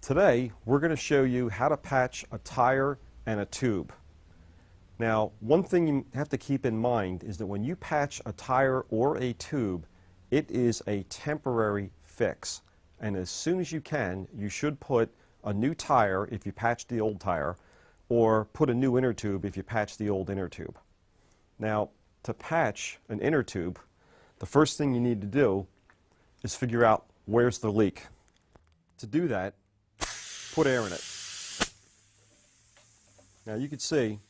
Today, we're going to show you how to patch a tire and a tube. Now, one thing you have to keep in mind is that when you patch a tire or a tube, it is a temporary fix. And as soon as you can, you should put a new tire if you patch the old tire, or put a new inner tube if you patch the old inner tube. Now, to patch an inner tube, the first thing you need to do is figure out where's the leak. To do that, put air in it. Now you can see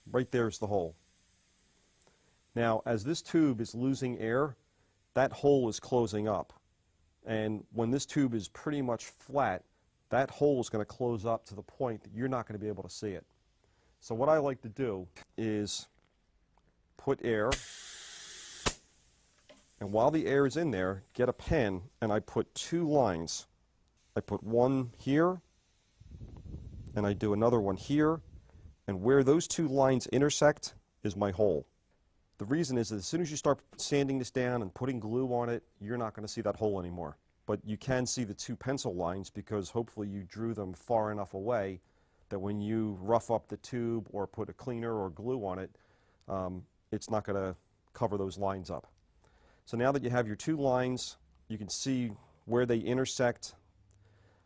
right there's the hole. Now as this tube is losing air, that hole is closing up. And when this tube is pretty much flat, that hole is going to close up to the point that you're not going to be able to see it. So what I like to do is put air, and while the air is in there, get a pen and I put two lines. I put one here, and I do another one here, and where those two lines intersect is my hole. The reason is that as soon as you start sanding this down and putting glue on it, you're not going to see that hole anymore. But you can see the two pencil lines because hopefully you drew them far enough away that when you rough up the tube or put a cleaner or glue on it, it's not going to cover those lines up. So now that you have your two lines, you can see where they intersect.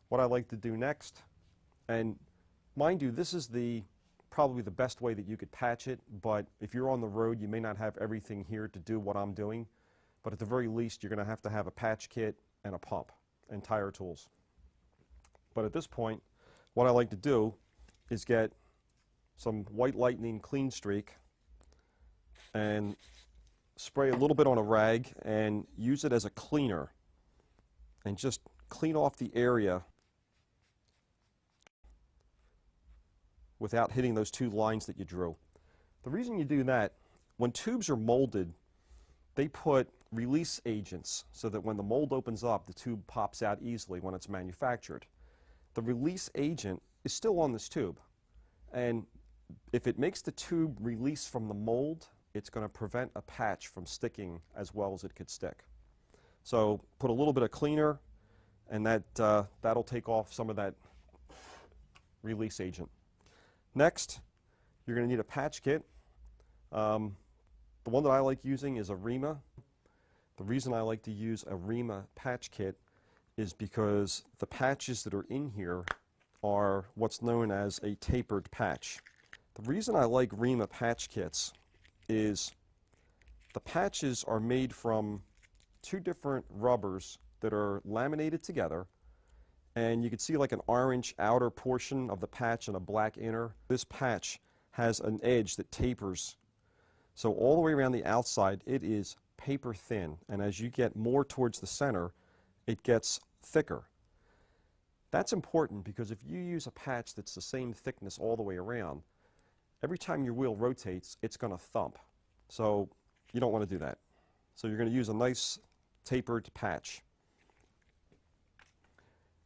What I like to do next, and mind you, this is probably the best way that you could patch it, but if you're on the road, you may not have everything here to do what I'm doing, but at the very least, you're going to have a patch kit and a pump and tire tools. But at this point, what I like to do is get some White Lightning Clean Streak and spray a little bit on a rag and use it as a cleaner and just clean off the area without hitting those two lines that you drew. The reason you do that, when tubes are molded, they put release agents so that when the mold opens up, the tube pops out easily when it's manufactured. The release agent is still on this tube, and if it makes the tube release from the mold, it's going to prevent a patch from sticking as well as it could stick. So put a little bit of cleaner, and that'll take off some of that release agent. Next, you're going to need a patch kit. The one that I like using is a Rema. The reason I like to use a Rema patch kit is because the patches that are in here are what's known as a tapered patch. The reason I like Rema patch kits is the patches are made from two different rubbers that are laminated together, and you can see like an orange outer portion of the patch and a black inner. This patch has an edge that tapers, so all the way around the outside it is paper thin, and as you get more towards the center it gets thicker. That's important because if you use a patch that's the same thickness all the way around, every time your wheel rotates it's going to thump, so you don't want to do that. So you're going to use a nice tapered patch.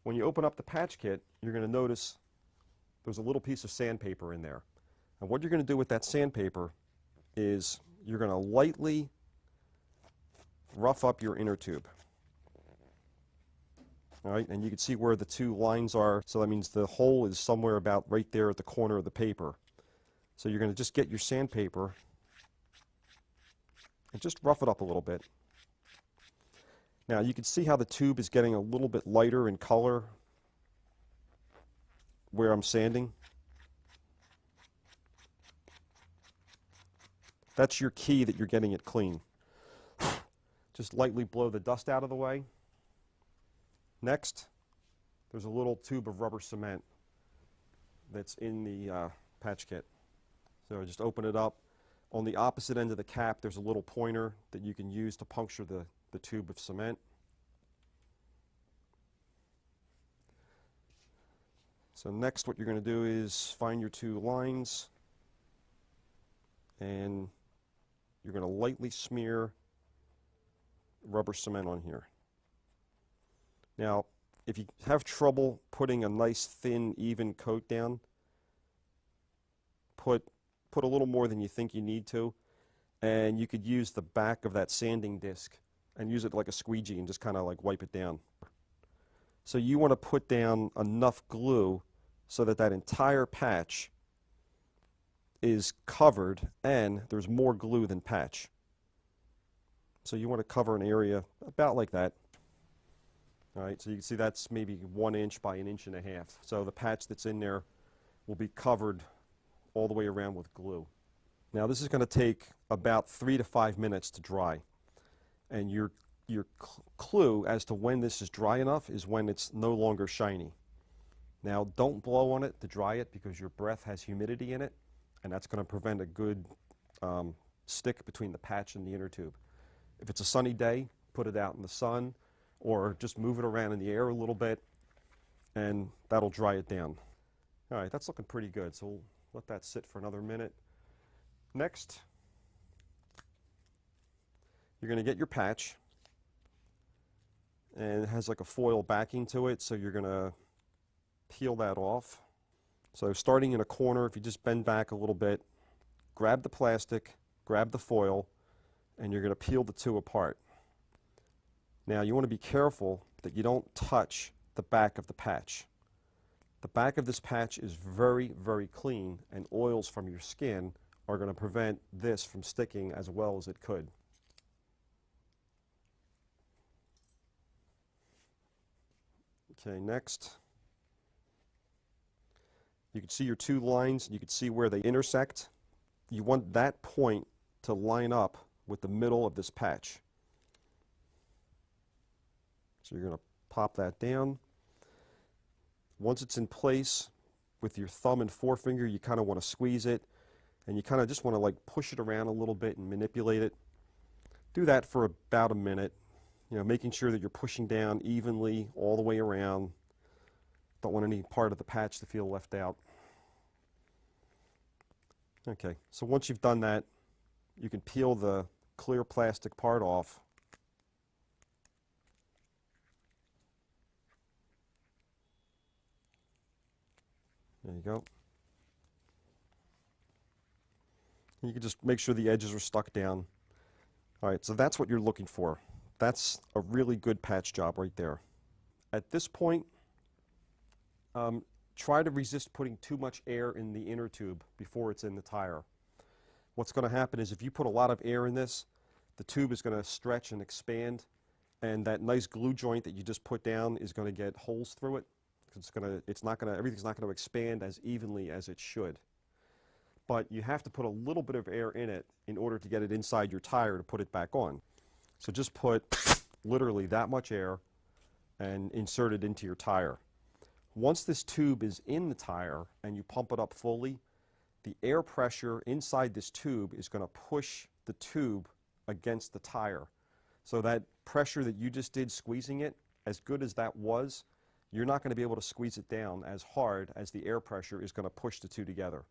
When you open up the patch kit, you're going to notice there's a little piece of sandpaper in there. And what you're going to do with that sandpaper is you're going to lightly rough up your inner tube. All right, and you can see where the two lines are, so that means the hole is somewhere about right there at the corner of the paper. So you're going to just get your sandpaper and just rough it up a little bit. Now you can see how the tube is getting a little bit lighter in color where I'm sanding. That's your key that you're getting it clean. Just lightly blow the dust out of the way. Next, there's a little tube of rubber cement that's in the patch kit. So just open it up. On the opposite end of the cap, there's a little pointer that you can use to puncture the tube of cement. So next what you're going to do is find your two lines, and you're going to lightly smear rubber cement on here. Now if you have trouble putting a nice thin even coat down, put a little more than you think you need to, and you could use the back of that sanding disc and use it like a squeegee and just kind of like wipe it down. So you want to put down enough glue so that that entire patch is covered and there's more glue than patch. So you want to cover an area about like that. All right, so you can see that's maybe 1 inch by 1.5 inches. So the patch that's in there will be covered all the way around with glue. Now this is going to take about 3 to 5 minutes to dry. And your clue as to when this is dry enough is when it's no longer shiny. Now don't blow on it to dry it because your breath has humidity in it, and that's going to prevent a good stick between the patch and the inner tube. If it's a sunny day, put it out in the sun or just move it around in the air a little bit and that'll dry it down. All right, that's looking pretty good, so we'll let that sit for another minute. Next, you're going to get your patch, and it has like a foil backing to it, so you're going to peel that off. So starting in a corner, if you just bend back a little bit, grab the plastic, grab the foil, and you're going to peel the two apart. Now you want to be careful that you don't touch the back of the patch. The back of this patch is very, very clean, and oils from your skin are going to prevent this from sticking as well as it could. Okay, next. You can see your two lines, you can see where they intersect. You want that point to line up with the middle of this patch. So you're going to pop that down. Once it's in place, with your thumb and forefinger, you kind of want to squeeze it, and you kind of just want to like push it around a little bit and manipulate it. Do that for about a minute, you know, making sure that you're pushing down evenly all the way around. Don't want any part of the patch to feel left out. Okay, so once you've done that, you can peel the clear plastic part off. There you go. And you can just make sure the edges are stuck down. All right, so that's what you're looking for. That's a really good patch job right there. At this point, try to resist putting too much air in the inner tube before it's in the tire. What's going to happen is if you put a lot of air in this, the tube is going to stretch and expand, and that nice glue joint that you just put down is going to get holes through it. Everything's not going to expand as evenly as it should. But you have to put a little bit of air in it in order to get it inside your tire to put it back on. So just put literally that much air and insert it into your tire. Once this tube is in the tire and you pump it up fully, the air pressure inside this tube is going to push the tube against the tire. So that pressure that you just did squeezing it, as good as that was, you're not going to be able to squeeze it down as hard as the air pressure is going to push the two together.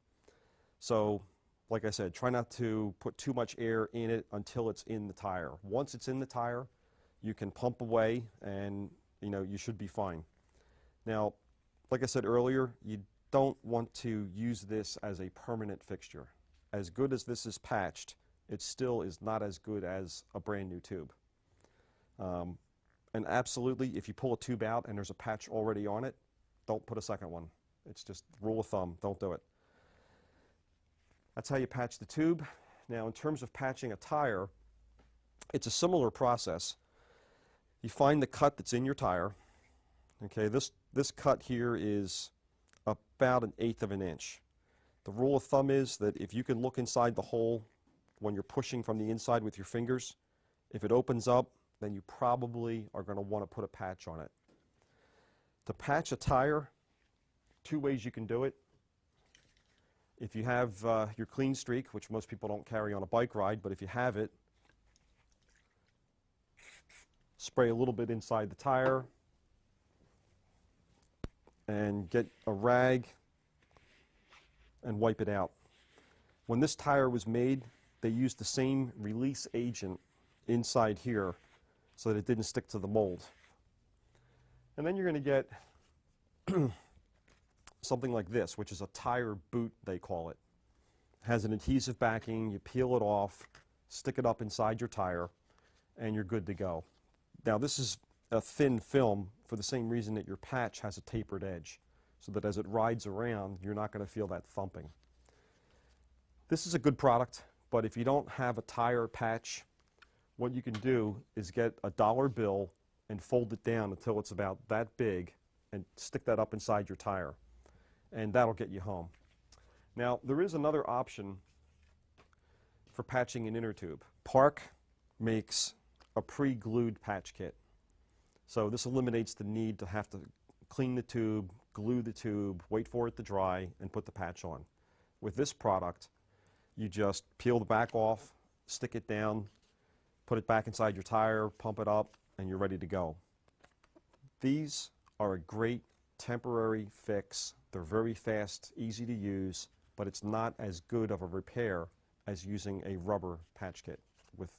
So, like I said, try not to put too much air in it until it's in the tire. Once it's in the tire, you can pump away and you should be fine. Now, like I said earlier, you don't want to use this as a permanent fixture. As good as this is patched, it still is not as good as a brand new tube. And absolutely, if you pull a tube out and there's a patch already on it, don't put a second one. It's just rule of thumb, don't do it. That's how you patch the tube. Now, in terms of patching a tire, it's a similar process. You find the cut that's in your tire. Okay, this cut here is about 1/8 of an inch. The rule of thumb is that if you can look inside the hole when you're pushing from the inside with your fingers, if it opens up, then you probably are going to want to put a patch on it. To patch a tire, 2 ways you can do it. If you have your clean streak, which most people don't carry on a bike ride, but if you have it, spray a little bit inside the tire and get a rag and wipe it out. When this tire was made, they used the same release agent inside here so that it didn't stick to the mold. And then you're going to get something like this, which is a tire boot, they call it. It has an adhesive backing, you peel it off, stick it up inside your tire, and you're good to go. Now this is a thin film for the same reason that your patch has a tapered edge, so that as it rides around, you're not going to feel that thumping. This is a good product, but if you don't have a tire patch, what you can do is get a dollar bill and fold it down until it's about that big and stick that up inside your tire, and that'll get you home. Now, there is another option for patching an inner tube. Park makes a pre-glued patch kit. So this eliminates the need to have to clean the tube, glue the tube, wait for it to dry, and put the patch on. With this product, you just peel the back off, stick it down, put it back inside your tire, pump it up, and you're ready to go. These are a great temporary fix. They're very fast, easy to use, but it's not as good of a repair as using a rubber patch kit with